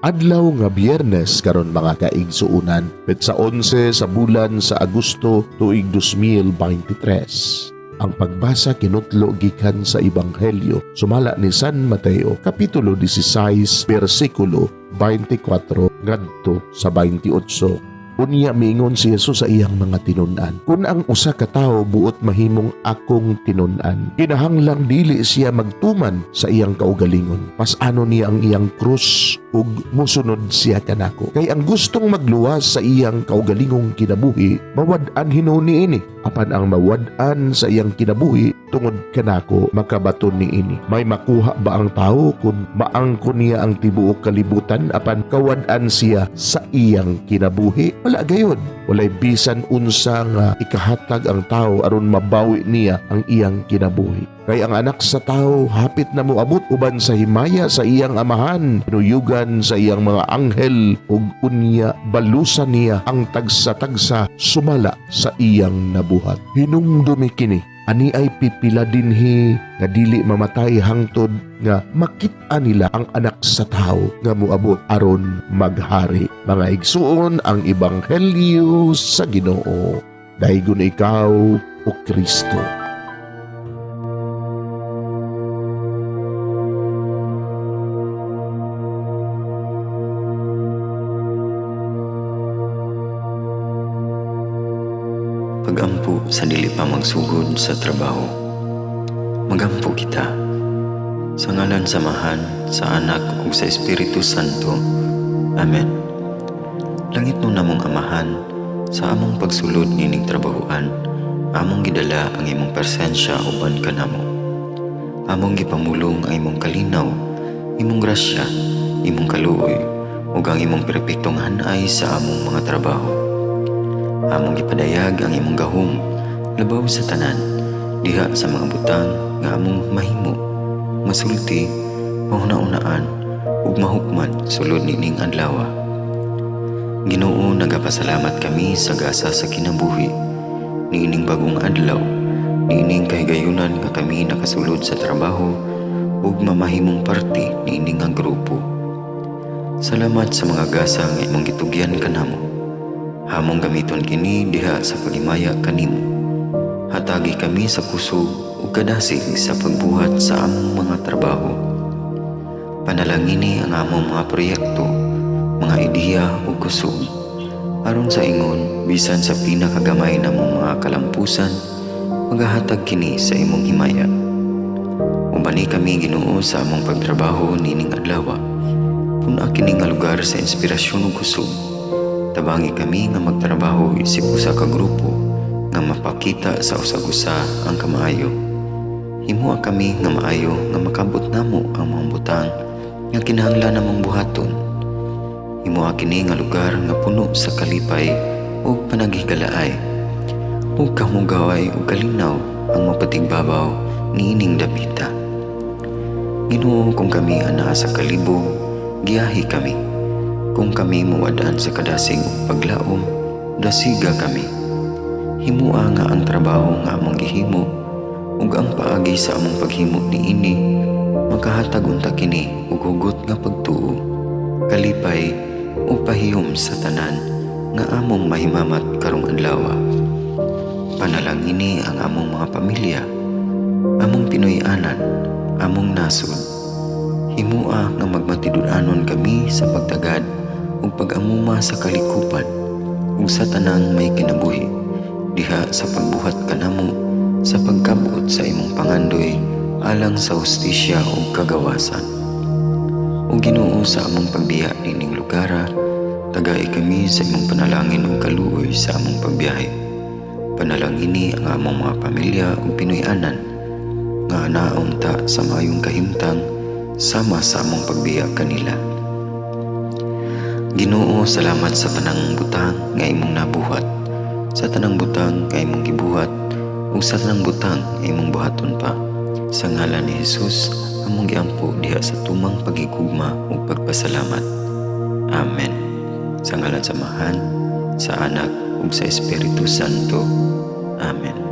Adlaw nga Biyernes karon mga kaigsuunan, petsa 11 sa bulan sa Agosto tuig 2023. Ang pagbasa kinutlo gikan sa Ebanghelyo sumala ni San Mateo kapitulo 16 bersikulo 24 ngadto sa 28. Unya miingon si Jesus sa iyang mga tinun-an, kung ang usa ka tawo buot mahimong akong tinun-an, kinahanglang dili siya magtuman sa iyang kaugalingon. Pasano niya ang iyang krus ug musunod siya kanako. Kay ang gustong magluwas sa iyang kaugalingong kinabuhi, mawad-an hinuni ini. Apan ang mawad-an sa iyang kinabuhi tungod kanako makabaton ni ini. May makuha ba ang tao kung maangkon niya ang tibuok kalibutan apan kawad-an siya sa iyang kinabuhi? Wala gayon. Walay bisan unsa nga ikahatag ang tao aron mabawi niya ang iyang kinabuhi. Kay ang anak sa tao hapit na moabot uban sa himaya sa iyang amahan, pinuyugan sa iyang mga anghel ug unya balusan niya ang tagsa-tagsa sumala sa iyang nabuhat. Hinumdumi kini, ani ay pipila dinhi nga dili mamatay hangtod nga makita nila ang anak sa tao nga moabot aron maghari. Mga igsuon ang Ebanghelyo sa Ginoo. Daygon ikaw o Kristo. Pagampo sa dili pa magsugod sa trabaho. Magampo kita sa ngalan samahan sa Anak ug sa Espiritu Santo. Amen. Langit mo namong Amahan, sa among pagsulod nining trabahoan, among gidala ang imong presensya uban kanamo. Among gipamulong ang imong kalinaw, imong grasya, imong kaluoy, ug ang imong perpektong hanay sa among mga trabaho. Among gipadayag ang imong gahom labaw sa tanan diha sa mga butang nga among mahimo, masulti, mahuna-unaan ug mahukman sulod nining adlaw. Ginoo, nagapasalamat kami sa gasa sa kinabuhi niining bagong adlaw, niining kahigayunan nga kami nakasulod sa trabaho ug mamahimong parte niining nga grupo. Salamat sa mga gasa nga imong gitugyan kanamo. Hamong gamiton kini diha sa pagimaya kanimo. Hatagi kami sa kusog ug kadasig sa pagbuhat sa among mga trabaho. Panalangini ang among mga proyekto, mga ideya ug kusog. Aron sa ingon, bisan sa pinakagamay namong mga kalampusan, magahatag kini sa imong himaya. Ubani kami Ginoo sa among pagtrabaho nining adlaw. Puna kini nga lugar sa inspirasyon ug kusog. Tabangi kami nga magtrabaho isip usa ka grupo nga mapakita sa usag-usa ang kamaayo. Himuha kami nga maayo nga makabot namo ang mga butang nga kinahanglan namong buhaton. Himuha kini nga lugar nga puno sa kalipay ug panagihigalaay. Ug kamugaway ug kalinaw ang mapatigbabaw niining dapita. Ginoo, kung kami ana sa kalibog, giyahi kami. Kung kami muwadaan sa kadasig ug paglaom, dasiga kami. Himua nga ang trabaho nga among gihimo ug ang paagi sa among paghimo niini makahatag unta kini og hugot nga pagtuo, kalipay ug pahiyom sa tanan nga among mahimamat karong adlaw. Panalangini ang among mga pamilya, among Pinoy-anan, among nasod. Himua nga magmatidud-anon kami sa pagtagad ug pag-amuma sa kalikupan ug sa tanang may kinabuhi diha sa pagbuhat kanamo sa pagkabot sa imong pangandoy alang sa hustisya ug kagawasan. O Ginoo, sa among pagbiya nining lugar, tagay kami sa imong panalangin ug kaluoy sa among pagbiyahe. Panalangini ang among mga pamilya ug Pinoy-anan nga anaon ta sa maayong kahimtang sama sa among pagbiya kanila. Ginoo, salamat sa tanang butang nga imong nabuhat, sa tanang butang nga imong gibuhat, ug sa tanang butang nga imong buhaton pa. Sa ngalan ni Jesus, among giampo diha sa tumang pagigugma ug pagpasalamat. Amen. Sa ngalan samahan, sa Anak ug sa Espiritu Santo. Amen.